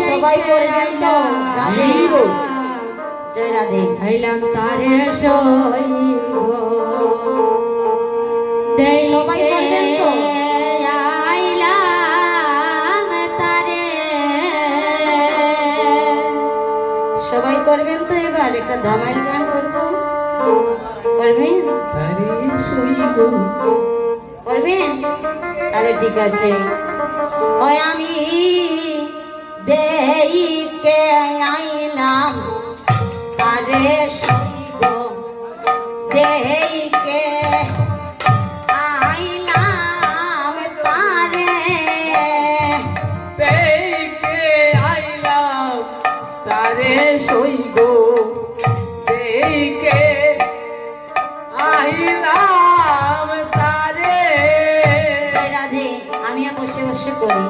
সবাই করবেন তো রাধে জয় রাধে হইলাম তারে সবাই করবেন তো সবাই করবেন তো এবার একটা ধামাইল গান করবো করবেন করবেন তাহলে ঠিক আছে ওই আমি দেইকে আইলাম তারে সইব দেইকে আইলাম তারে দেইকে আইলাম তারে সইব দেইকে আইলাম তারে জয় রাধে আমি বসে বসে করি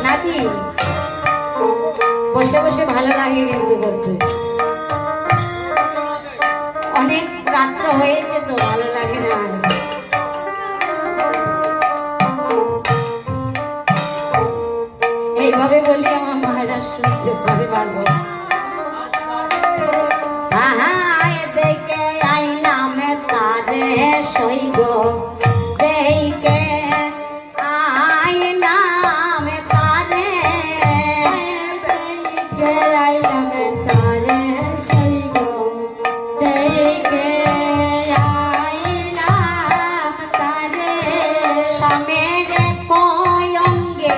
নাকি বসে বসে ভালো লাগে কিন্তু করতে অনেক রাত্র হয়েছে তো ভালো লাগে না এইভাবে বলি আমার মায়েরা শুনতে পারে পারবো দেখে আইলাম তারে সইগ দেখে আইলাম তারে দেখে আইলাম তারে সইগ দেখে আইলাম তারে স্বামীর কয়ঙ্গে